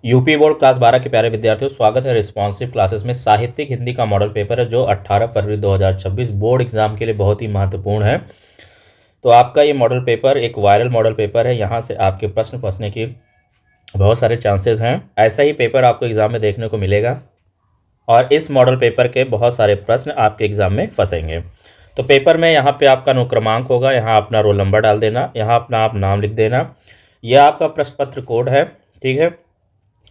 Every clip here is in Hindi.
यूपी बोर्ड क्लास 12 के प्यारे विद्यार्थियों, स्वागत है रिस्पॉन्सिव क्लासेस में। साहित्यिक हिंदी का मॉडल पेपर है जो 18 फरवरी 2026 बोर्ड एग्जाम के लिए बहुत ही महत्वपूर्ण है। तो आपका ये मॉडल पेपर एक वायरल मॉडल पेपर है, यहाँ से आपके प्रश्न फंसने की बहुत सारे चांसेस हैं। ऐसा ही पेपर आपको एग्जाम में देखने को मिलेगा और इस मॉडल पेपर के बहुत सारे प्रश्न आपके एग्जाम में फंसेंगे। तो पेपर में यहाँ पे आपका अनुक्रमांक होगा, यहाँ अपना रोल नंबर डाल देना, यहाँ अपना आप नाम लिख देना। यह आपका प्रश्न पत्र कोड है, ठीक है।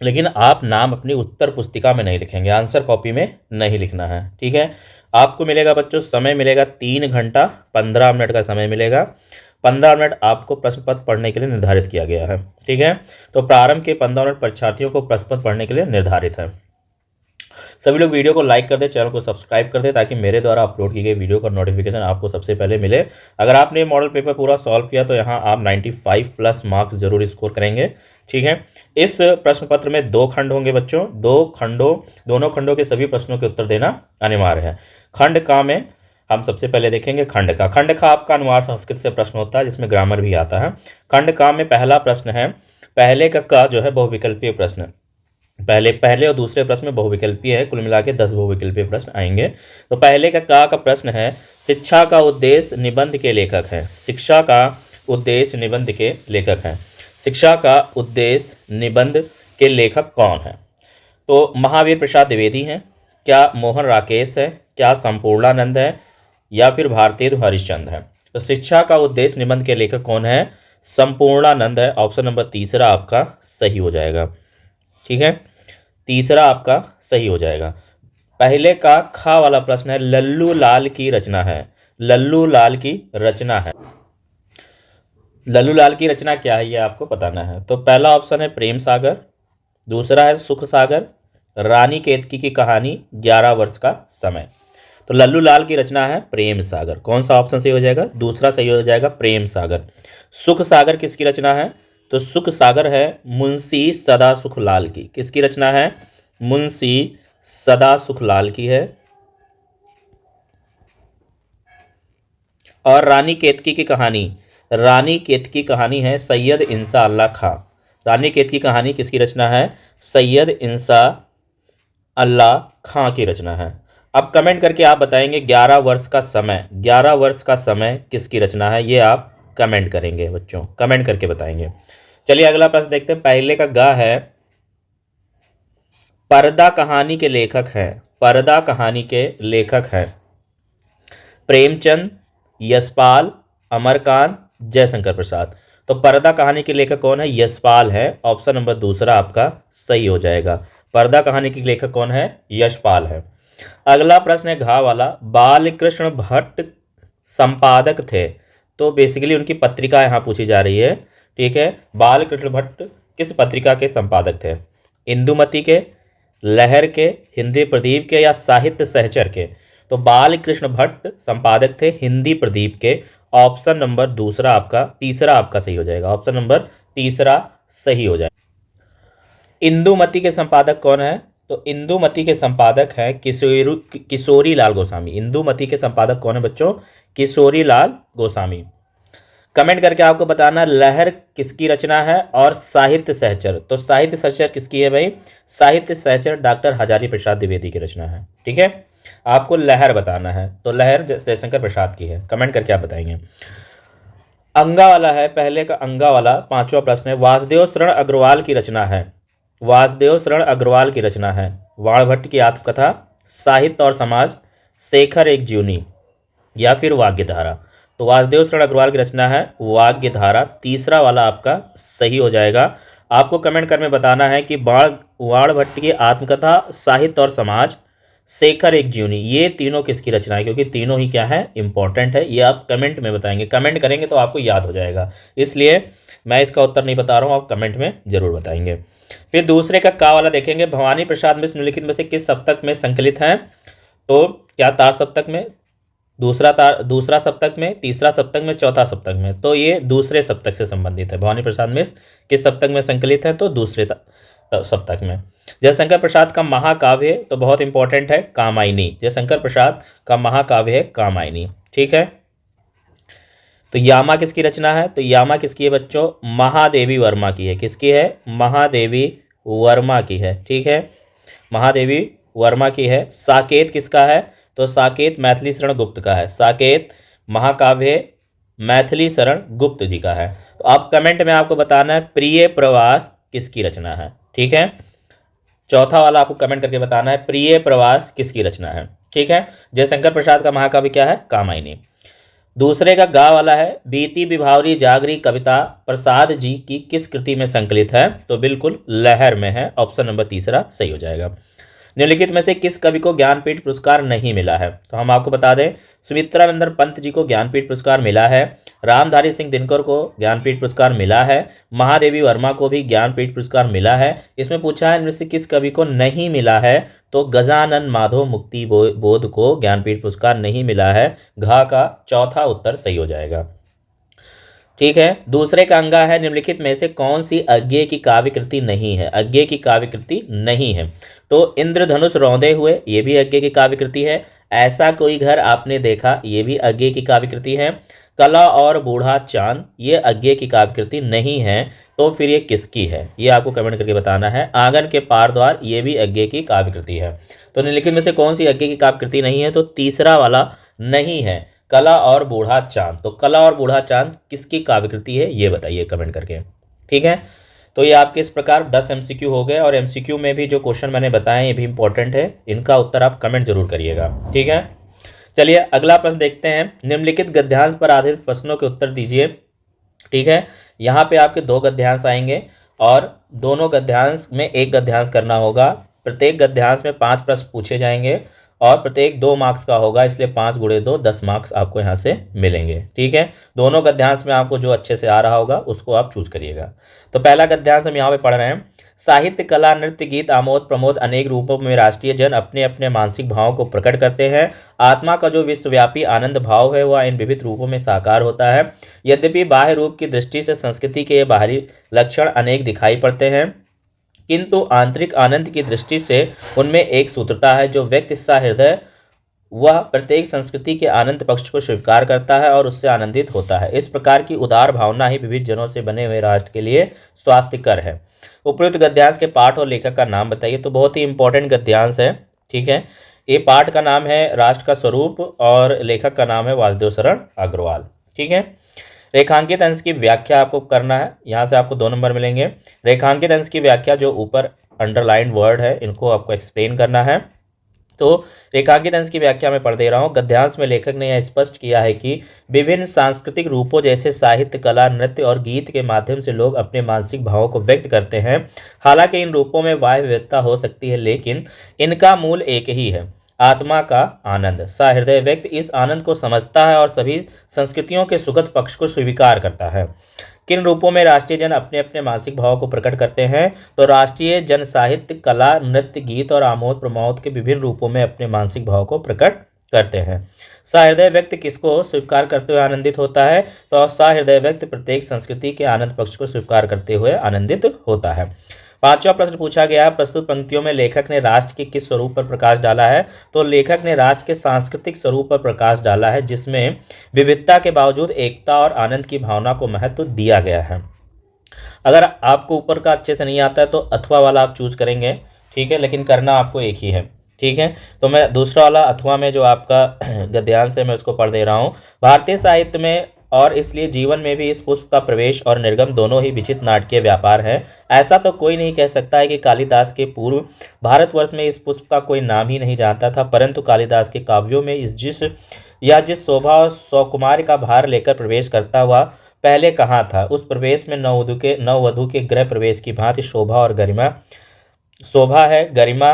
लेकिन आप नाम अपनी उत्तर पुस्तिका में नहीं लिखेंगे, आंसर कॉपी में नहीं लिखना है, ठीक है। आपको मिलेगा बच्चों, समय मिलेगा 3 घंटा 15 मिनट का समय मिलेगा। 15 मिनट आपको प्रश्न पत्र पढ़ने के लिए निर्धारित किया गया है, ठीक है। तो प्रारंभ के 15 मिनट परीक्षार्थियों को प्रश्न पत्र पढ़ने के लिए निर्धारित है। सभी लोग वीडियो को लाइक कर दे, चैनल को सब्सक्राइब कर दे, ताकि मेरे द्वारा अपलोड की गई वीडियो का नोटिफिकेशन आपको सबसे पहले मिले। अगर आपने मॉडल पेपर पूरा सॉल्व किया तो यहाँ आप 95 प्लस मार्क्स जरूर स्कोर करेंगे, ठीक है। इस प्रश्न पत्र में 2 खंड होंगे बच्चों, दोनों खंडों के सभी प्रश्नों के उत्तर देना अनिवार्य है। खंड का में हम सबसे पहले देखेंगे खंड का आपका अनुवाद संस्कृत से प्रश्न होता है, जिसमें ग्रामर भी आता है। खंड का में पहला प्रश्न है, पहले का जो है बहुविकल्पीय प्रश्न, पहले और दूसरे प्रश्न में बहुविकल्पीय है, कुल मिला के 10 बहुविकल्पीय प्रश्न आएंगे। तो पहले का प्रश्न है, शिक्षा का उद्देश्य निबंध के लेखक हैं। शिक्षा का उद्देश्य निबंध के लेखक हैं। शिक्षा का उद्देश्य निबंध के लेखक कौन है? तो महावीर प्रसाद द्विवेदी हैं, क्या मोहन राकेश है, क्या संपूर्णानंद है, या फिर भारतेंदु हरिश्चंद्र है। तो शिक्षा का उद्देश्य निबंध के लेखक कौन है? संपूर्णानंद है। ऑप्शन नंबर तीसरा आपका सही हो जाएगा, ठीक है। तीसरा आपका सही हो जाएगा। पहले का खा वाला प्रश्न है, लल्लू लाल की रचना है। लल्लू लाल की रचना है, लल्लू लाल की रचना क्या है ये आपको बताना है। तो पहला ऑप्शन है प्रेम सागर, दूसरा है सुख सागर, रानी केतकी की कहानी, 11 वर्ष का समय। तो लल्लू लाल की रचना है प्रेम सागर। कौन सा ऑप्शन सही हो जाएगा? दूसरा सही हो जाएगा, प्रेम सागर। सुख सागर किसकी रचना है? तो सुख सागर है मुंशी सदा सुख लाल की। किसकी रचना है? मुंशी सदा सुख लाल की है। और रानी केतकी की कहानी, रानी केतकी की कहानी है सैयद इंसा अल्लाह खां। रानी केतकी की कहानी किसकी रचना है? सैयद इंसा अल्लाह खां की रचना है। अब कमेंट करके आप बताएंगे 11 वर्ष का समय, 11 वर्ष का समय किसकी रचना है, ये आप कमेंट करेंगे बच्चों, कमेंट करके बताएंगे। चलिए अगला प्रश्न देखते हैं। पहले का गा है, पर्दा कहानी के लेखक हैं। पर्दा कहानी के लेखक हैं प्रेमचंद, यशपाल, अमरकांत, जयशंकर प्रसाद। तो पर्दा कहानी के लेखक कौन है? यशपाल है। ऑप्शन नंबर दूसरा आपका सही हो जाएगा। पर्दा कहानी के लेखक कौन है? यशपाल है। अगला प्रश्न है घा वाला, बालकृष्ण भट्ट संपादक थे। तो बेसिकली उनकी पत्रिका यहाँ पूछी जा रही है, ठीक है। बालकृष्ण भट्ट किस पत्रिका के संपादक थे? इंदुमती के, लहर के, हिंदी प्रदीप के, या साहित्य सहचर के? तो बालकृष्ण भट्ट संपादक थे हिंदी प्रदीप के। ऑप्शन नंबर तीसरा आपका सही हो जाएगा। ऑप्शन नंबर तीसरा सही हो जाएगा। इंदुमती के संपादक कौन है? तो इंदुमती के संपादक है किशोरी लाल गोस्वामी। इंदुमती के संपादक कौन है बच्चों? किशोरी लाल गोस्वामी। कमेंट करके आपको बताना लहर किसकी रचना है और साहित्य सहचर। तो साहित्य सहचर किसकी है भाई? साहित्य सहचर डॉक्टर हजारी प्रसाद द्विवेदी की रचना है, ठीक है। आपको लहर बताना है, तो लहर जयशंकर प्रसाद की है। कमेंट करके आप बताएंगे। अंगा वाला है, पहले का अंगा वाला पांचवा प्रश्न है, वासुदेव शरण अग्रवाल की रचना है। वासुदेव शरण अग्रवाल की रचना है वाणभट्ट की आत्मकथा, साहित्य और समाज, शेखर एक जीवनी, या फिर वाग्यधारा। तो वासुदेव शरण अग्रवाल की रचना है वाग्यधारा। तीसरा वाला आपका सही हो जाएगा। आपको कमेंट करके बताना है कि वाणभट्ट की आत्मकथा, साहित्य और समाज, शेखर एक जीवनी, ये तीनों किसकी रचना है, क्योंकि तीनों ही क्या है, इंपॉर्टेंट है। ये आप कमेंट में बताएंगे, कमेंट करेंगे तो आपको याद हो जाएगा, इसलिए मैं इसका उत्तर नहीं बता रहा हूँ, आप कमेंट में जरूर बताएंगे। फिर दूसरे का वाला देखेंगे, भवानी प्रसाद मिश्र निम्नलिखित में से किस सप्तक में संकलित हैं? तो क्या तार सप्तक में, दूसरा सप्तक में, तीसरा सप्तक में, चौथा सप्तक में? तो ये दूसरे सप्तक से संबंधित है। भवानी प्रसाद मिश्र किस सप्तक में संकलित है? तो दूसरे सप्तक में। जयशंकर प्रसाद का महाकाव्य तो बहुत इंपॉर्टेंट है, कामायनी। जयशंकर प्रसाद का महाकाव्य है कामायनी, ठीक है। तो यामा किसकी रचना है? तो यामा किसकी है बच्चों? महादेवी वर्मा की है। किसकी है? महादेवी वर्मा की है, ठीक है, महादेवी वर्मा की है। साकेत किसका है? तो साकेत मैथिली शरण गुप्त का है। साकेत महाकाव्य मैथिली शरण गुप्त जी का है। तो आप कमेंट में आपको बताना है प्रिय प्रवास किसकी रचना है, ठीक है। चौथा वाला आपको कमेंट करके बताना है प्रिय प्रवास किसकी रचना है, ठीक है। जयशंकर प्रसाद का महाकाव्य क्या है? कामायनी। दूसरे का गा वाला है बीती विभावरी जागरी कविता प्रसाद जी की किस कृति में संकलित है? तो बिल्कुल लहर में है, ऑप्शन नंबर तीसरा सही हो जाएगा। निम्नलिखित में से किस कवि को ज्ञानपीठ पुरस्कार नहीं मिला है? तो हम आपको बता दें सुमित्रा नंदन पंत जी को ज्ञानपीठ पुरस्कार मिला है, रामधारी सिंह दिनकर को ज्ञानपीठ पुरस्कार मिला है, महादेवी वर्मा को भी ज्ञानपीठ पुरस्कार मिला है। इसमें पूछा है इनमें से किस कवि को नहीं मिला है? तो गजानन माधव मुक्ति बोध को ज्ञानपीठ पुरस्कार नहीं मिला है। घा का चौथा उत्तर सही हो जाएगा, ठीक है। दूसरे का अंगा है निम्नलिखित में से कौन सी अज्ञेय की काव्य कृति नहीं है? अज्ञेय की काव्य कृति नहीं है तो इंद्रधनुष रौंदे हुए, ये भी अज्ञेय की काव्य कृति है। ऐसा कोई घर आपने देखा, ये भी अज्ञेय की काव्य कृति है। कला और बूढ़ा चांद, ये अज्ञेय की काव्य कृति नहीं है। तो फिर ये किसकी है? ये आपको कमेंट करके बताना है। आंगन के पार द्वार, ये भी अज्ञेय की काव्य कृति है। तो निम्नलिखित में से कौन सी अज्ञेय की काव्य कृति नहीं है? तो तीसरा वाला नहीं है, कला और बूढ़ा चांद। तो कला और बूढ़ा चांद किसकी काव्य कृति है, ये बताइए कमेंट करके, ठीक है। तो ये आपके इस प्रकार 10 एमसीक्यू हो गए, और एमसीक्यू में भी जो क्वेश्चन मैंने बताए ये भी इंपॉर्टेंट है, इनका उत्तर आप कमेंट जरूर करिएगा, ठीक है। चलिए अगला प्रश्न देखते हैं। निम्नलिखित गद्यांश पर आधारित प्रश्नों के उत्तर दीजिए, ठीक है। यहाँ पे आपके 2 गद्यांश आएंगे और दोनों गद्यांश में एक गद्यांश करना होगा। प्रत्येक गद्यांश में 5 प्रश्न पूछे जाएंगे और प्रत्येक 2 मार्क्स का होगा, इसलिए 5 गुणे 2 10 मार्क्स आपको यहाँ से मिलेंगे, ठीक है। दोनों गद्यांश में आपको जो अच्छे से आ रहा होगा उसको आप चूज करिएगा। तो पहला गद्यांश हम यहाँ पे पढ़ रहे हैं। साहित्य, कला, नृत्य, गीत, आमोद प्रमोद अनेक रूपों में राष्ट्रीय जन अपने अपने मानसिक भावों को प्रकट करते हैं। आत्मा का जो विश्वव्यापी आनंद भाव है वह इन विविध रूपों में साकार होता है। यद्यपि बाह्य रूप की दृष्टि से संस्कृति के बाहरी लक्षण अनेक दिखाई पड़ते हैं, किंतु आंतरिक आनंद की दृष्टि से उनमें एक सूत्रता है। जो व्यक्ति सहृदय वह प्रत्येक संस्कृति के आनंद पक्ष को स्वीकार करता है और उससे आनंदित होता है। इस प्रकार की उदार भावना ही विविध जनों से बने हुए राष्ट्र के लिए स्वास्थ्यकर है। उपयुक्त गद्यांश के पाठ और लेखक का नाम बताइए। तो बहुत ही इंपॉर्टेंट गद्यांश है, ठीक है। ये पाठ का नाम है राष्ट्र का स्वरूप और लेखक का नाम है वासुदेव शरण अग्रवाल, ठीक है। रेखांकित अंश की व्याख्या आपको करना है, यहाँ से आपको 2 नंबर मिलेंगे। रेखांकित अंश की व्याख्या, जो ऊपर अंडरलाइन वर्ड है इनको आपको एक्सप्लेन करना है। तो रेखांकित अंश की व्याख्या में पढ़ दे रहा हूँ। गद्यांश में लेखक ने यह स्पष्ट किया है कि विभिन्न सांस्कृतिक रूपों जैसे साहित्य, कला, नृत्य और गीत के माध्यम से लोग अपने मानसिक भावों को व्यक्त करते हैं। हालांकि इन रूपों में बाह्य विविधता हो सकती है, लेकिन इनका मूल एक ही है, आत्मा का आनंद। सहृदय व्यक्ति इस आनंद को समझता है और सभी संस्कृतियों के सुखद पक्ष को स्वीकार करता है। किन रूपों में राष्ट्रीय जन अपने अपने मानसिक भावों को प्रकट करते हैं? तो राष्ट्रीय जन साहित्य, कला, नृत्य, गीत और आमोद प्रमोद के विभिन्न रूपों में अपने मानसिक भाव को प्रकट करते हैं। सहृदय व्यक्ति किसको स्वीकार करते हुए आनंदित होता है? तो सहृदय व्यक्ति प्रत्येक संस्कृति के आनंद पक्ष को स्वीकार करते हुए आनंदित होता है। 5वां प्रश्न पूछा गया है, प्रस्तुत पंक्तियों में लेखक ने राष्ट्र के किस स्वरूप पर प्रकाश डाला है? तो लेखक ने राष्ट्र के सांस्कृतिक स्वरूप पर प्रकाश डाला है, जिसमें विविधता के बावजूद एकता और आनंद की भावना को महत्व दिया गया है। अगर आपको ऊपर का अच्छे से नहीं आता है तो अथवा वाला आप चूज करेंगे, ठीक है, लेकिन करना आपको एक ही है, ठीक है। तो मैं दूसरा वाला अथवा में जो आपका गद्यांश है मैं उसको पढ़ दे रहा हूँ। भारतीय साहित्य में और इसलिए जीवन में भी इस पुष्प का प्रवेश और निर्गम दोनों ही विचित्र नाटकीय व्यापार है। ऐसा तो कोई नहीं कह सकता है कि कालिदास के पूर्व भारतवर्ष में इस पुष्प का कोई नाम ही नहीं जानता था, परंतु कालिदास के काव्यों में जिस शोभा और सौकुमार्य का भार लेकर प्रवेश करता हुआ पहले कहाँ था? उस प्रवेश में नववधु के गृह प्रवेश की भांति शोभा और गरिमा, शोभा है, गरिमा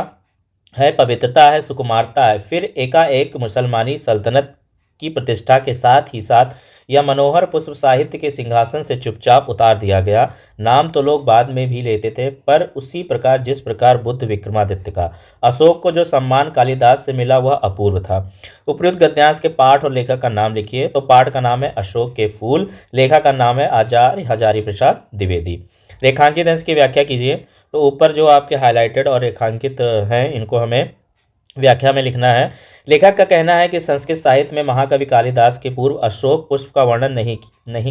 है, पवित्रता है, सुकुमारता है। फिर एकाएक मुसलमानी सल्तनत की प्रतिष्ठा के साथ ही साथ यह मनोहर पुष्प साहित्य के सिंहासन से चुपचाप उतार दिया गया। नाम तो लोग बाद में भी लेते थे, पर उसी प्रकार जिस प्रकार बुद्ध विक्रमादित्य का अशोक को जो सम्मान कालिदास से मिला वह अपूर्व था। उपयुक्त गद्यांश के पाठ और लेखक का नाम लिखिए। तो पाठ का नाम है अशोक के फूल, लेखक का नाम है आचार्य हजारी प्रसाद द्विवेदी। रेखांकित अंश की व्याख्या कीजिए। तो ऊपर जो आपके हाईलाइटेड और रेखांकित हैं इनको हमें व्याख्या में लिखना है। लेखक का कहना है कि संस्कृत साहित्य में महाकवि कालिदास के पूर्व अशोक पुष्प का वर्णन नहीं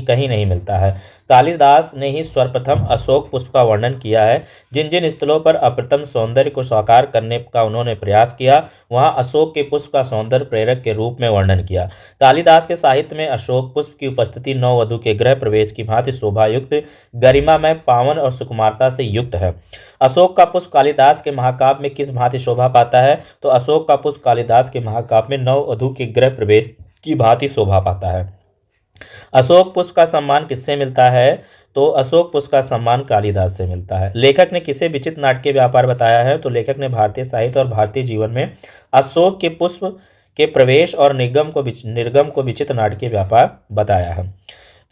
कहीं नहीं मिलता है। कालिदास ने ही सर्वप्रथम अशोक पुष्प का वर्णन किया है। जिन जिन स्थलों पर अप्रतिम सौंदर्य को साकार करने का उन्होंने प्रयास किया, वहां अशोक के पुष्प का सौंदर्य प्रेरक के रूप में वर्णन किया। कालिदास के साहित्य में अशोक पुष्प की उपस्थिति नववधू के गृह प्रवेश की भांति शोभायुक्त, गरिमामय, पावन और सुकुमारता से युक्त है। अशोक का पुष्प कालिदास के महाकाव्य में किस भांति शोभा पाता है? तो अशोक का पुष्प कालिदास के महाकाव्य में नववधू के गृह प्रवेश की भांति शोभा पाता है। अशोक पुष्प का सम्मान किससे मिलता है? तो अशोक पुष्प का सम्मान कालिदास से मिलता है। लेखक ने किसे विचित्र नाटकीय व्यापार बताया है? तो लेखक ने भारतीय साहित्य और भारतीय जीवन में अशोक के पुष्प के प्रवेश और निर्गम को विचित्र नाटकीय व्यापार बताया है।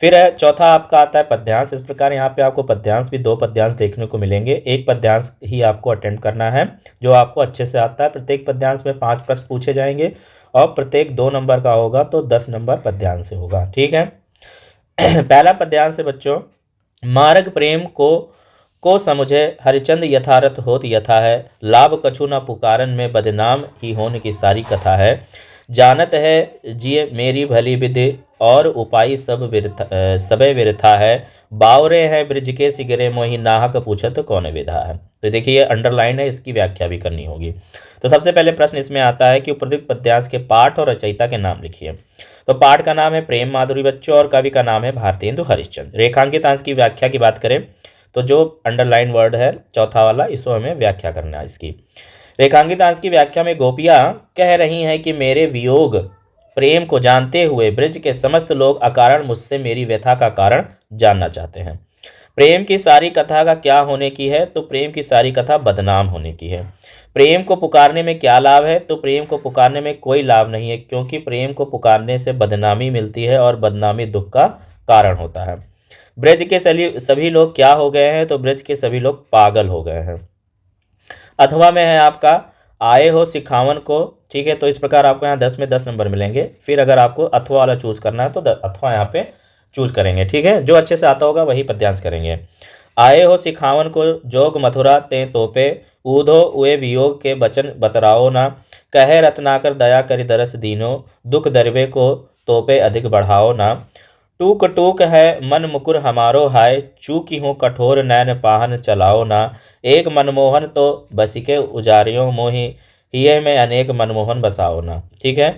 फिर चौथा आपका आता है पद्यांश। इस प्रकार यहाँ पे आपको पद्यांश भी 2 पद्यांश देखने को मिलेंगे। एक पद्यांश ही आपको अटेम्प्ट करना है जो आपको अच्छे से आता है। प्रत्येक पद्यांश में 5 प्रश्न पूछे जाएंगे और प्रत्येक 2 नंबर का होगा तो 10 नंबर पद्यांश से होगा। ठीक है। पहला पद्यांश है बच्चों, मार्ग प्रेम को समुझे हरिचंद यथारथ होत यथा है, लाभ कछु न पुकारन में बदनाम ही होने की सारी कथा है। जानत है जिये मेरी भली विधि और उपाय सबे विरथा है, बावरे हैं ब्रिज के सिगरे मोहि नाहक पूछत कौन विधा है। तो देखिए ये अंडरलाइन है, इसकी व्याख्या भी करनी होगी। तो सबसे पहले प्रश्न इसमें आता है कि उपरोक्त पद्यांश के पाठ और रचयिता के नाम लिखिए। तो पाठ का नाम है प्रेम माधुरी बच्चों और कवि का नाम है भारतेंदु हरिश्चंद्र। रेखांकित अंश की व्याख्या की बात करें तो जो अंडरलाइन वर्ड है चौथा वाला, इसको हमें व्याख्या करना है इसकी। रेखांकित अंश की व्याख्या में गोपियां कह रही हैं कि मेरे वियोग प्रेम को जानते हुए ब्रज के समस्त लोग अकारण मुझसे मेरी व्यथा का कारण जानना चाहते हैं। प्रेम की सारी कथा का क्या होने की है? तो प्रेम की सारी कथा बदनाम होने की है। प्रेम को पुकारने में क्या लाभ है? तो प्रेम को पुकारने में कोई लाभ नहीं है, क्योंकि प्रेम को पुकारने से बदनामी मिलती है और बदनामी दुख का कारण होता है। ब्रज के सभी लोग क्या हो गए हैं? तो ब्रज के सभी लोग पागल हो गए हैं। अथवा में है आपका आए हो सिखावन को। ठीक है, तो इस प्रकार आपको यहाँ 10 में 10 नंबर मिलेंगे। फिर अगर आपको अथवा वाला चूज करना है तो अथवा यहाँ पे चूज करेंगे। ठीक है, जो अच्छे से आता होगा वही पद्यांश करेंगे। आए हो सिखावन को जोग मथुरा ते तोपे, ऊधो उए वियोग के बचन बतराओ ना, कहे रत्नाकर दया करि दरस दीनो, दुख दरवे को तोपे अधिक बढ़ाओ ना। टूक टूक है मन मुकुर हमारो हाय, चूकी हूँ कठोर नैन पाहन चलाओ ना, एक मनमोहन तो बसिके उजारियों मोहि, हिये में अनेक मनमोहन बसाओ ना। ठीक है,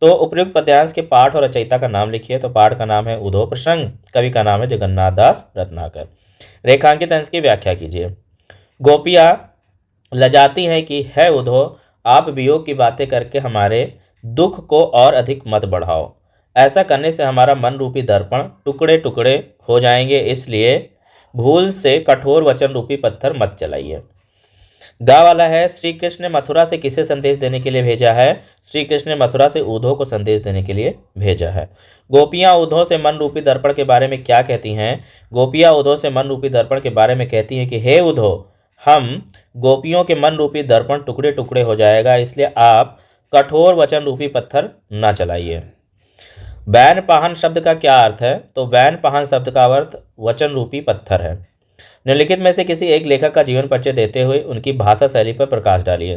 तो उपयुक्त पद्यांश के पाठ और रचयिता का नाम लिखिए। तो पाठ का नाम है उधो प्रसंग, कवि का नाम है जगन्नाथ दास रत्नाकर। रेखांकित अंश की व्याख्या कीजिए। गोपियाँ लजाती हैं कि है उधो, आप वियोग की बातें करके हमारे दुख को और अधिक मत बढ़ाओ। ऐसा करने से हमारा मन रूपी दर्पण टुकड़े टुकड़े हो जाएंगे, इसलिए भूल से कठोर वचन रूपी पत्थर मत चलाइए। गा वाला है श्री कृष्ण ने मथुरा से किसे संदेश देने के लिए भेजा है? श्री कृष्ण ने मथुरा से उद्धव को संदेश देने के लिए भेजा है। गोपियां उद्धव से मन रूपी दर्पण के बारे में क्या कहती हैं? गोपियां उद्धव से मन रूपी दर्पण के बारे में कहती हैं कि हे उद्धव, हम गोपियों के मन रूपी दर्पण टुकड़े टुकड़े हो जाएगा, इसलिए आप कठोर वचन रूपी पत्थर न चलाइए। बैन पाहन शब्द का क्या अर्थ है? तो बैन पाहन शब्द का अर्थ वचन रूपी पत्थर है। निम्नलिखित में से किसी एक लेखक का जीवन परिचय देते हुए उनकी भाषा शैली पर प्रकाश डालिए।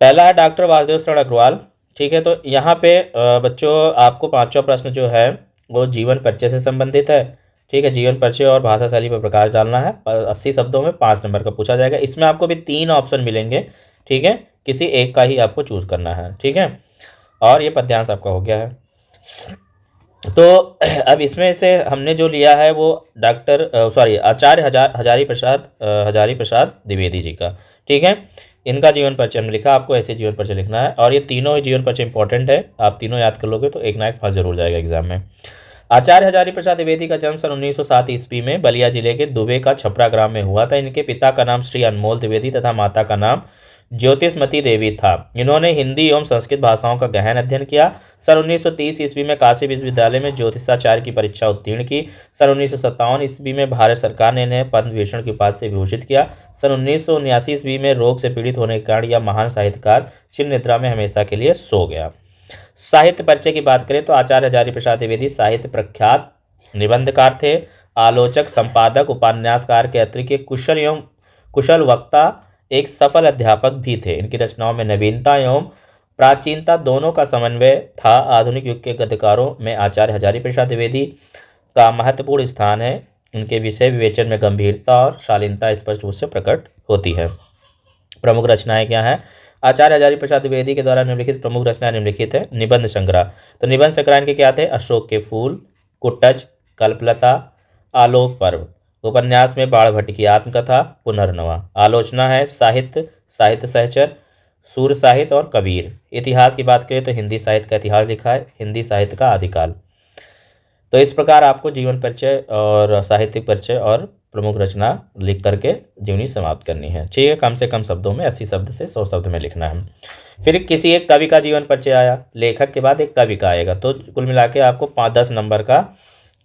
पहला है डॉक्टर वासुदेव शरण अग्रवाल। ठीक है, तो यहाँ पे बच्चों आपको 5वां प्रश्न जो है वो जीवन परिचय से संबंधित है। ठीक है, जीवन परिचय और भाषा शैली पर प्रकाश डालना है। 80 शब्दों में 5 नंबर का पूछा जाएगा। इसमें आपको भी 3 ऑप्शन मिलेंगे। ठीक है, किसी एक का ही आपको चूज करना है। ठीक है, और ये पद्यांश आपका हो गया है। तो अब इसमें से हमने जो लिया है वो आचार्य हजारी प्रसाद द्विवेदी जी का। ठीक है, इनका जीवन परिचय हमने लिखा, आपको ऐसे जीवन परिचय लिखना है और ये तीनों ही जीवन परिचय इंपॉर्टेंट है। आप तीनों याद कर लोगे तो एक ना एक फर्स्ट जरूर जाएगा एग्जाम में। आचार्य हजारी प्रसाद द्विवेदी का जन्म सन 1907 ईस्वी में बलिया जिले के दुबे का छपरा ग्राम में हुआ था। इनके पिता का नाम श्री अनमोल द्विवेदी तथा माता का नाम ज्योतिषमती देवी था। इन्होंने हिंदी एवं संस्कृत भाषाओं का गहन अध्ययन किया। सन 1930 ईस्वी में काशी विश्वविद्यालय में ज्योतिषाचार्य की परीक्षा उत्तीर्ण की। सन 1957 ईस्वी में भारत सरकार ने इन्हें पद्म विभूषण की उपाधि से विभूषित किया। सन 1979 ईस्वी में रोग से पीड़ित होने के कारण यह महान साहित्यकार चिर निद्रा में हमेशा के लिए सो गया। साहित्य परिचय की बात करें तो आचार्य हजारी प्रसाद द्विवेदी साहित्य प्रख्यात निबंधकार थे। आलोचक, संपादक, उपन्यासकार के अतिरिक्त कुशल वक्ता एक सफल अध्यापक भी थे। इनकी रचनाओं में नवीनता एवं प्राचीनता दोनों का समन्वय था। आधुनिक युग के गद्यकारों में आचार्य हजारी प्रसाद द्विवेदी का महत्वपूर्ण स्थान है। उनके विषय विवेचन में गंभीरता और शालीनता स्पष्ट रूप से प्रकट होती है। प्रमुख रचनाएं क्या हैं? आचार्य हजारी प्रसाद द्विवेदी के द्वारा निम्नलिखित प्रमुख रचनाएं निम्नलिखित है। निबंध संग्रह, तो निबंध संग्रह इनके क्या थे? अशोक के फूल, कुटज, कल्पलता, आलोक पर्व। उपन्यास में बाण भट्ट की आत्मकथा, पुनर्नवा। आलोचना है साहित्य, साहित्य सहचर, सूर साहित्य और कबीर। इतिहास की बात करें तो हिंदी साहित्य का इतिहास लिखा है, हिंदी साहित्य का आदिकाल। तो इस प्रकार आपको जीवन परिचय और साहित्यिक परिचय और प्रमुख रचना लिख करके जीवनी समाप्त करनी है। ठीक है, कम से कम शब्दों में 80 शब्द से 100 शब्द में लिखना है। फिर किसी एक कवि का जीवन परिचय आया, लेखक के बाद एक कवि का आएगा, तो कुल मिला के आपको 5-10 नंबर का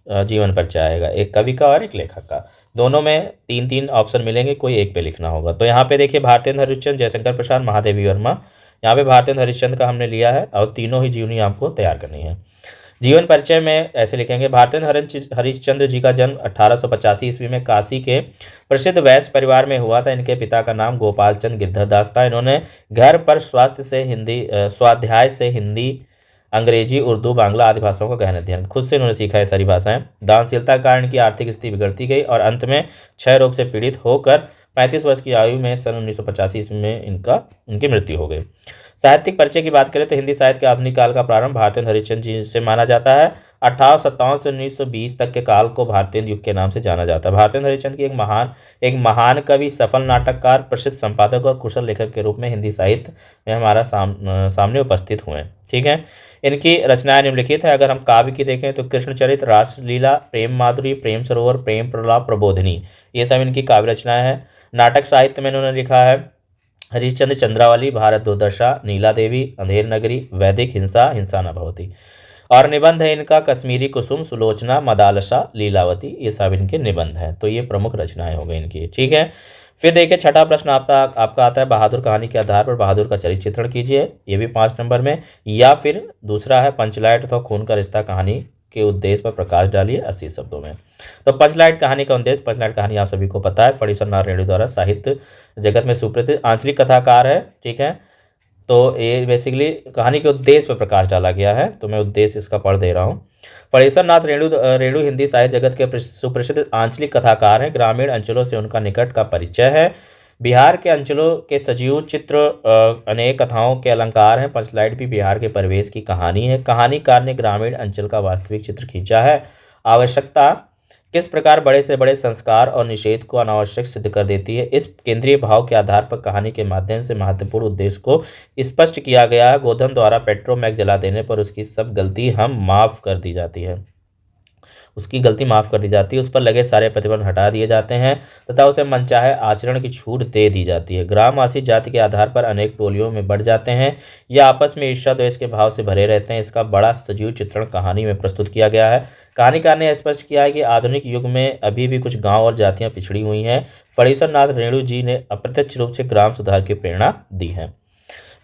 जीवन परिचय आएगा, एक कवि का और एक लेखक का। दोनों में 3-3 ऑप्शन मिलेंगे, कोई एक पे लिखना होगा। तो यहाँ पे देखिए भारतेंद्र हरिश्चंद्र, जयशंकर प्रसाद, महादेवी वर्मा। यहाँ पे भारतेंद्र हरिश्चंद्र का हमने लिया है और तीनों ही जीवनी आपको तैयार करनी है। जीवन परिचय में ऐसे लिखेंगे, भारतेंद्र हरिश्चंद्र जी का जन्म 1885 ईस्वी में काशी के प्रसिद्ध वैश्य परिवार में हुआ था। इनके पिता का नाम गोपाल चंद गिरधर दास था। इन्होंने घर पर स्वाध्याय से हिंदी, अंग्रेजी, उर्दू, बांग्ला आदि भाषाओं का गहन अध्ययन खुद से इन्होंने सीखा है सारी भाषाएं। दानशीलता के कारण की आर्थिक स्थिति बिगड़ती गई और अंत में क्षय रोग से पीड़ित होकर 35 वर्ष की आयु में सन 1985 ईस्वी में इनकी मृत्यु हो गई। साहित्यिक परिचय की बात करें तो हिंदी साहित्य के आधुनिक काल का प्रारंभ भारतेंद्र हरिश्चंद्र जी से माना जाता है। 1857 से 1920 तक के काल को भारतेंद्र युग के नाम से जाना जाता है। भारतेंद्र हरिश्चंद्र की एक महान कवि, सफल नाटककार, प्रसिद्ध संपादक और कुशल लेखक के रूप में हिंदी साहित्य में हमारा सामने उपस्थित हुए। ठीक है, इनकी रचनाएं निम्नलिखित है। अगर हम काव्य की देखें तो कृष्णचरित, रासलीला, प्रेम माधुरी, प्रेम सरोवर, प्रेम प्रलाप, प्रबोधिनी, ये सब इनकी काव्य रचनाएं हैं। नाटक साहित्य में इन्होंने लिखा है हरिश्चंद्र, चंद्रावली, भारत दुर्दशा, नीला देवी, अंधेर नगरी, वैदिक, हिंसा, हिंसा न भवती। और निबंध है इनका कश्मीरी कुसुम, सुलोचना, मदालसा, लीलावती, ये सब इनके निबंध हैं। तो ये प्रमुख रचनाएं हो गई इनकी। ठीक है, फिर देखिए छठा प्रश्न आपका आता है, बहादुर कहानी के आधार पर बहादुर का चरित्र चित्रण कीजिए, ये भी 5 नंबर में। या फिर दूसरा है पंचलाइट अथवा खून का रिश्ता कहानी के उद्देश्य पर प्रकाश डालिए 80 शब्दों में। तो पंचलाइट कहानी का उद्देश्य, पंचलाइट कहानी आप सभी को पता है, फणीश्वर नाथ रेणु द्वारा साहित्य जगत में सुप्रसिद्ध आंचलिक कथाकार है। ठीक है, तो ये बेसिकली कहानी के उद्देश्य पर प्रकाश डाला गया है, तो मैं उद्देश्य इसका पढ़ दे रहा हूँ। फणीश्वर नाथ रेणु हिंदी साहित्य जगत के सुप्रसिद्ध आंचलिक कथाकार हैं। ग्रामीण अंचलों से उनका निकट का परिचय है। बिहार के अंचलों के सजीव चित्र अनेक कथाओं के अलंकार हैं। पंचलाइट भी बिहार के परिवेश की कहानी है। कहानीकार ने ग्रामीण अंचल का वास्तविक चित्र खींचा है। आवश्यकता, किस प्रकार बड़े से बड़े संस्कार और निषेध को अनावश्यक सिद्ध कर देती है। इस केंद्रीय भाव के आधार पर कहानी के माध्यम से महत्वपूर्ण उद्देश्य को स्पष्ट किया गया है। गोधन द्वारा पेट्रोमैक्स जला देने पर उसकी सब गलती माफ कर दी जाती है, उसकी गलती माफ़ कर दी जाती है, उस पर लगे सारे प्रतिबंध हटा दिए जाते हैं तथा उसे मनचाहे आचरण की छूट दे दी जाती है। ग्रामवासी जाति के आधार पर अनेक टोलियों में बढ़ जाते हैं या आपस में ईर्ष्या द्वेष के भाव से भरे रहते हैं। इसका बड़ा सजीव चित्रण कहानी में प्रस्तुत किया गया है। कहानीकार ने स्पष्ट किया है कि आधुनिक युग में अभी भी कुछ गाँव और जातियाँ पिछड़ी हुई हैं। फणीश्वर नाथ रेणु जी ने अप्रत्यक्ष रूप से ग्राम सुधार की प्रेरणा दी है।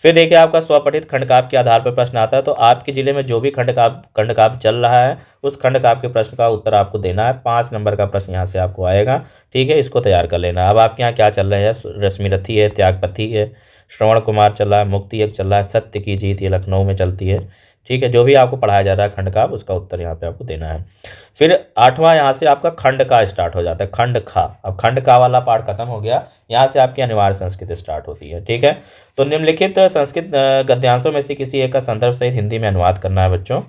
फिर देखिए आपका स्वपठित खंडकाव्य के आधार पर प्रश्न आता है। तो आपके जिले में जो भी खंडकाव्य चल रहा है उस खंडकाव्य के प्रश्न का उत्तर आपको देना है। 5 नंबर का प्रश्न यहाँ से आपको आएगा। ठीक है, इसको तैयार कर लेना। अब आपके यहाँ क्या चल रहा है? रश्मिरथी है, त्यागपति है, श्रवण कुमार चल रहा है, मुक्ति एक चल रहा है, सत्य की जीत ये लखनऊ में चलती है। ठीक है, जो भी आपको पढ़ाया जा रहा है खंडकाव्य, उसका उत्तर यहाँ पे आपको देना है। फिर 8वां यहाँ से आपका खंड का स्टार्ट हो जाता है, खंड खा। अब खंड का वाला पार्ट खत्म हो गया, यहाँ से आपकी अनिवार्य संस्कृत स्टार्ट होती है। ठीक है, तो निम्नलिखित संस्कृत गद्यांशों में से किसी एक का संदर्भ सहित हिंदी में अनुवाद करना है बच्चों।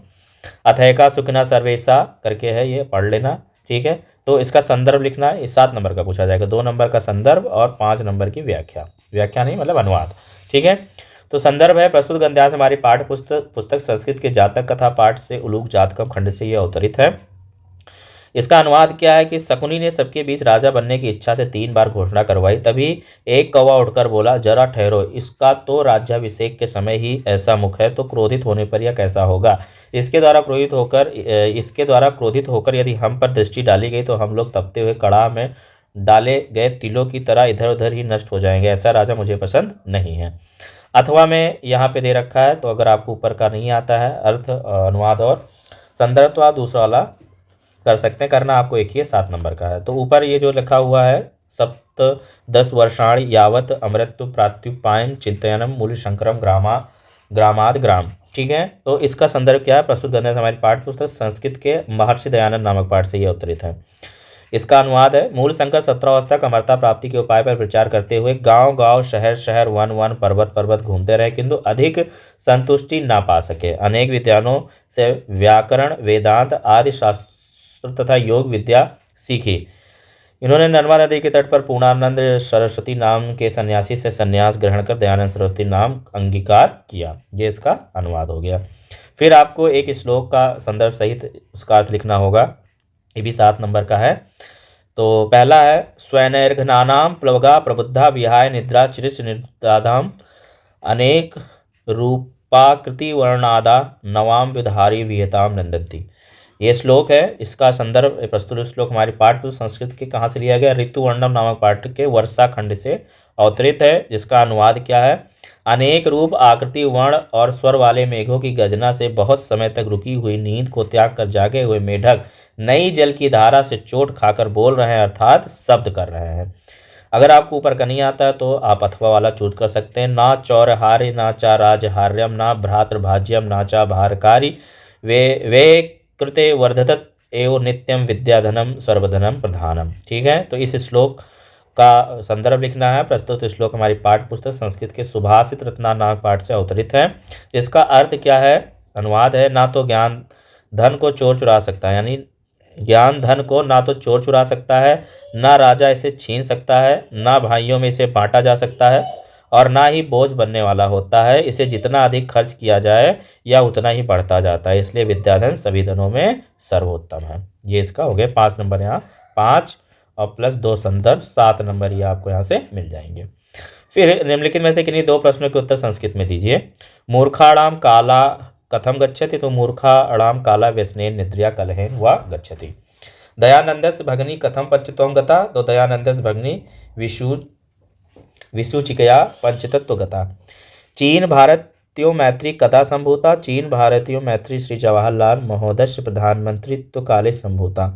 अथैका सुखना सर्वेशा करके है, ये पढ़ लेना। ठीक है, तो इसका संदर्भ लिखना है। 7 नंबर का पूछा जाएगा, 2 नंबर का संदर्भ और 5 नंबर की व्याख्या नहीं मतलब अनुवाद। ठीक है, तो संदर्भ है प्रस्तुत गद्यांश हमारी पाठ्य पुस्तक संस्कृत के जातक कथा पाठ से उलूक जातकम खंड से यह अवतरित है। इसका अनुवाद क्या है कि शकुनी ने सबके बीच राजा बनने की इच्छा से 3 बार घोषणा करवाई, तभी एक कौवा उठकर बोला, जरा ठहरो, इसका तो राज्याभिषेक के समय ही ऐसा मुख है, तो क्रोधित होने पर यह कैसा होगा। इसके द्वारा क्रोधित होकर यदि हम पर दृष्टि डाली गई तो हम लोग तपते हुए कड़ाह में डाले गए तिलों की तरह इधर उधर ही नष्ट हो जाएंगे। ऐसा राजा मुझे पसंद नहीं है। अथवा में यहाँ पे दे रखा है, तो अगर आपको ऊपर का नहीं आता है अर्थ, अनुवाद और संदर्भ, तो आप दूसरा वाला कर सकते हैं। करना आपको एक ही 7 नंबर का है। तो ऊपर ये जो लिखा हुआ है सप्तदश वर्षाणि यावत् अमृत प्रात्युपायम चिंतनम मूलशंकरम ग्रामाद ग्राम। ठीक है, तो इसका संदर्भ क्या है? प्रस्तुत ग्रंथ हमारी पाठ्य पुस्तक संस्कृत के महर्षि दयानंद नामक पाठ से यह अवतरित है। इसका अनुवाद है, मूल शंकर 17 वर्ष तक अमरता प्राप्ति के उपाय पर विचार करते हुए गांव गांव शहर शहर वन वन पर्वत पर्वत घूमते रहे, किंतु अधिक संतुष्टि ना पा सके। अनेक विद्वानों से व्याकरण, वेदांत आदि शास्त्र तथा योग विद्या सीखी। इन्होंने नर्मदा नदी के तट पर पूर्णानंद सरस्वती नाम के सन्यासी से संन्यास ग्रहण कर दयानंद सरस्वती नाम अंगीकार किया। ये इसका अनुवाद हो गया। फिर आपको एक श्लोक का संदर्भ सहित उसका अर्थ लिखना होगा, ये भी 7 नंबर का है। तो पहला है, स्वैनैर्घ्नानां प्लवगा प्रबुद्धा विहाय निद्रा चिरिश निर्दाधाम अनेक रूपाकृति वर्णादा नवाम विधारी विहताम नंदती। ये श्लोक है, इसका संदर्भ प्रस्तुत श्लोक हमारी पाठ्य संस्कृत के कहाँ से लिया गया? ऋतुवर्णम नामक पाठ के वर्षा खंड से अवतरित है, जिसका अनुवाद क्या है? अनेक रूप आकृति वर्ण और स्वर वाले मेघों की गर्जना से बहुत समय तक रुकी हुई नींद को त्याग कर जागे हुए मेढक नई जल की धारा से चोट खाकर बोल रहे हैं, अर्थात शब्द कर रहे हैं। अगर आपको ऊपर का नहीं आता है तो आप अथवा वाला चूज कर सकते हैं। ना चौरहार्य ना चा राजहार्यम ना भ्रातृभाज्यम ना चा भारकारी वे कृते वर्धत एवं नित्यम विद्याधनम सर्वधनम प्रधानम। ठीक है, तो इस श्लोक का संदर्भ लिखना है। प्रस्तुत श्लोक हमारी पाठ्य पुस्तक संस्कृत के सुभाषित रत्ना नामक पाठ से अवतरित है। इसका अर्थ क्या है? अनुवाद है, ना तो ज्ञान धन को चोर चुरा सकता है, यानी ज्ञान धन को ना तो चोर चुरा सकता है, ना राजा इसे छीन सकता है, ना भाइयों में इसे बांटा जा सकता है, और ना ही बोझ बनने वाला होता है। इसे जितना अधिक खर्च किया जाए या उतना ही बढ़ता जाता है, इसलिए विद्याधन सभी धनों में सर्वोत्तम है। ये इसका हो गया 5 नंबर। यहाँ 5 और प्लस 2 संदर्भ 7 नंबर ये आपको यहाँ से मिल जाएंगे। फिर निम्नलिखित में से किन्हीं 2 प्रश्नों के उत्तर संस्कृत में दीजिए। मूर्खाणाम काला कथम गच्छति? तो मूर्खाणाम काला व्यसनेन निद्रया कलहेन वा गच्छति। दयानंदस्य भगनी कथम पच्यत्वं गता? तो दयानंदस्य भगनी विसूचिकया पंचतत्व गता। चीन भारतीयों मैत्री कथा संभूता? चीन भारतीयों मैत्री श्री जवाहरलाल महोदय प्रधानमंत्रित्व काले संभूता।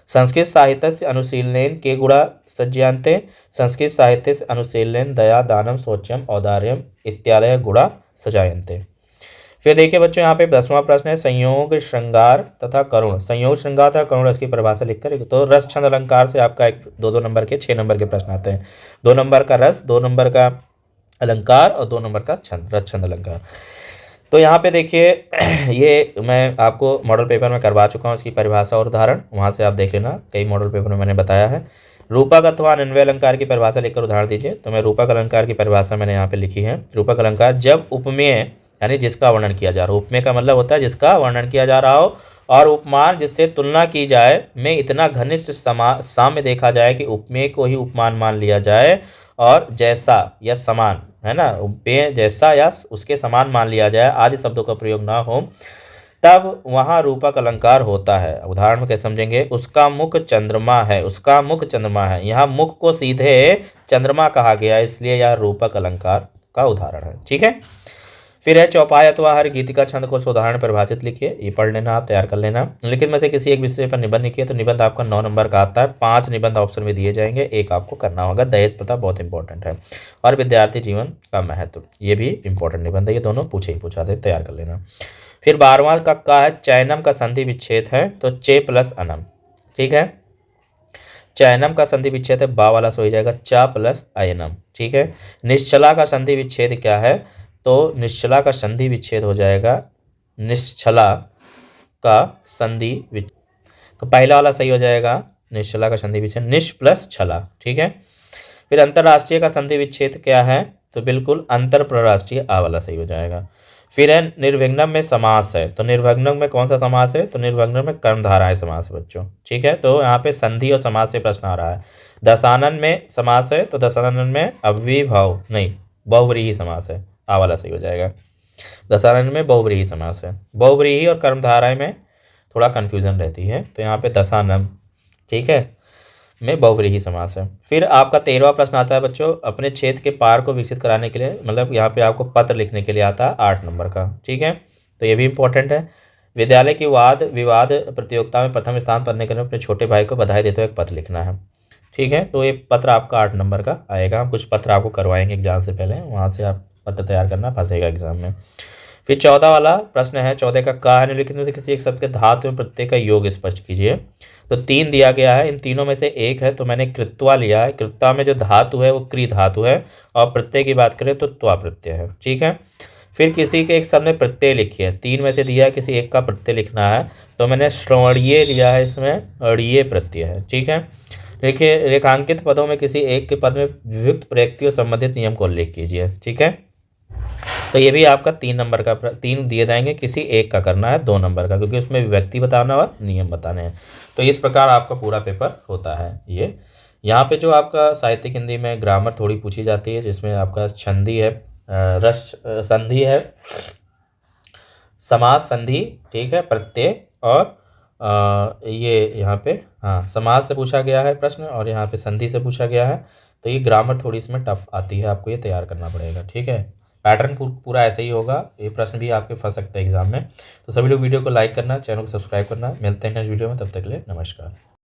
संस्कृत साहित्य अनुशीलनेन के गुणा सज्जयन्ते? संस्कृत साहित्य अनुशीलनेन दया दानम शौचम औदार्यम इत्यादि गुणा सजायन्ते। फिर देखिए बच्चों, यहाँ पे 10वां प्रश्न है, संयोग श्रृंगार तथा करुण। संयोग श्रृंगार तथा करुण रस की परिभाषा लिखकर, तो रस छंद अलंकार से आपका एक 2-2 नंबर के 6 नंबर के प्रश्न आते हैं। 2 नंबर का रस, 2 नंबर का अलंकार और 2 नंबर का छंद, रस छंद अलंकार। तो यहाँ पे देखिए ये मैं आपको मॉडल पेपर में करवा चुका हूँ, इसकी परिभाषा और उदाहरण वहाँ से आप देख लेना, कई मॉडल पेपर में मैंने बताया है। रूपक अथवा अन्वय अलंकार की परिभाषा लिखकर उदाहरण दीजिए। तो मैं रूपक अलंकार की परिभाषा मैंने यहाँ पे लिखी है। रूपक अलंकार, जब उपमेय यानी जिसका वर्णन किया जा रहा हो, उपमेय का मतलब होता है जिसका वर्णन किया जा रहा हो, और उपमान जिससे तुलना की जाए में इतना घनिष्ठ साम्य देखा जाए कि उपमेय को ही उपमान मान लिया जाए, और जैसा या समान, है ना, उपमेय जैसा या उसके समान मान लिया जाए आदि शब्दों का प्रयोग ना हो, तब वहाँ रूपक अलंकार होता है। उदाहरण में कैसे समझेंगे? उसका मुख चंद्रमा है, उसका मुख चंद्रमा है। यहाँ मुख को सीधे चंद्रमा कहा गया, इसलिए यह रूपक अलंकार का उदाहरण है। ठीक है, फिर है चौपाई अथवा हर गीतिका छंद को उदाहरण परिभाषित लिखिए। ये पढ़ लेना, आप तैयार कर लेना। लिखित में से किसी एक विषय पर निबंध लिखिए। तो निबंध आपका 9 नंबर का आता है। 5 निबंध ऑप्शन में दिए जाएंगे, एक आपको करना होगा। दहेज प्रथा बहुत इंपॉर्टेंट है, और विद्यार्थी जीवन का महत्व, ये भी इंपॉर्टेंट निबंध है। ये दोनों पूछा थे, तैयार कर लेना। फिर 12वां का है चैनम का संधि विच्छेद है, तो चे प्लस अनम। ठीक है, चैनम का संधि विच्छेद है, बा वाला सो हो जाएगा चा प्लस अयनम। ठीक है, निश्चला का संधि विच्छेद क्या है? तो निश्चला का संधि विच्छेद हो जाएगा निश्चला का संधि तो पहला वाला सही हो जाएगा, निश्चला का संधि विच्छेद निश प्लस छला। ठीक है, फिर अंतरराष्ट्रीय का संधि विच्छेद क्या है? तो बिल्कुल अंतर प्रराष्ट्रीय, आ वाला सही हो जाएगा। फिर है निर्विघ्नम में समास है, तो निर्विघ्नम में कौन सा समास है? तो निर्विघ्नम में कर्मधारय समास है बच्चों। ठीक है, तो यहाँ पे संधि और समास से प्रश्न आ रहा है। दशानन में समास है, तो दशानन में अव्ययीभाव नहीं, बहुव्रीहि समास है, आ वाला सही हो जाएगा। दशानन में बहुव्रीहि समास है। बहुव्रीहि और कर्मधारय में थोड़ा कन्फ्यूजन रहती है, तो यहाँ पे दशानन, ठीक है, में बहुव्रीहि समास है। फिर आपका 13वां प्रश्न आता है बच्चों, अपने क्षेत्र के पार को विकसित कराने के लिए, मतलब यहाँ पे आपको पत्र लिखने के लिए आता है 8 नंबर का। ठीक है, तो ये भी इंपॉर्टेंट है। विद्यालय की वाद विवाद प्रतियोगिता में प्रथम स्थान पाने के लिए अपने छोटे भाई को बधाई देते हुए एक पत्र लिखना है। ठीक है। तो ये पत्र आपका 8 नंबर का आएगा। हम कुछ पत्र आपको करवाएंगे एग्जाम से पहले, वहाँ से आप पत्र तैयार करना, फंसेगा एग्जाम में। फिर 14 वाला प्रश्न है, 14 का है निम्नलिखित में से किसी एक शब्द के धातु एवं प्रत्यय का योग स्पष्ट कीजिए। तो 3 दिया गया है, इन तीनों में से एक है, तो मैंने कृत्वा लिया है। कृत्वा में जो धातु है वो क्री धातु है, और प्रत्यय की बात करें तो त्वा प्रत्यय है। ठीक है। फिर किसी के एक शब्द में प्रत्यय लिखिए, 3 में से दिया है, किसी एक का प्रत्यय लिखना है, तो मैंने श्रवणीय लिया है, इसमें अड़ीय प्रत्यय है। ठीक है। देखिए, रेखांकित पदों में किसी एक के पद में विविक्त प्रयुक्ति और संबंधित नियम को उल्लेख कीजिए। ठीक है। तो ये भी आपका 3 नंबर का 3 दिए जाएंगे, किसी एक का करना है 2 नंबर का, क्योंकि उसमें व्यक्ति बताना और नियम बताने हैं। तो इस प्रकार आपका पूरा पेपर होता है। ये यहाँ पे जो आपका साहित्यिक हिंदी में ग्रामर थोड़ी पूछी जाती है, जिसमें आपका संधि है, रस संधि है, समास संधि, ठीक है, प्रत्यय, और ये यहाँ पे हाँ समास से पूछा गया है प्रश्न, और यहाँ पे संधि से पूछा गया है। तो ये ग्रामर थोड़ी इसमें टफ आती है, आपको ये तैयार करना पड़ेगा। ठीक है। पैटर्न पूरा ऐसे ही होगा, ये प्रश्न भी आपके फंस सकते हैं एग्जाम में। तो सभी लोग वीडियो को लाइक करना, चैनल को सब्सक्राइब करना। मिलते हैं नेक्स्ट वीडियो में, तब तक के लिए नमस्कार।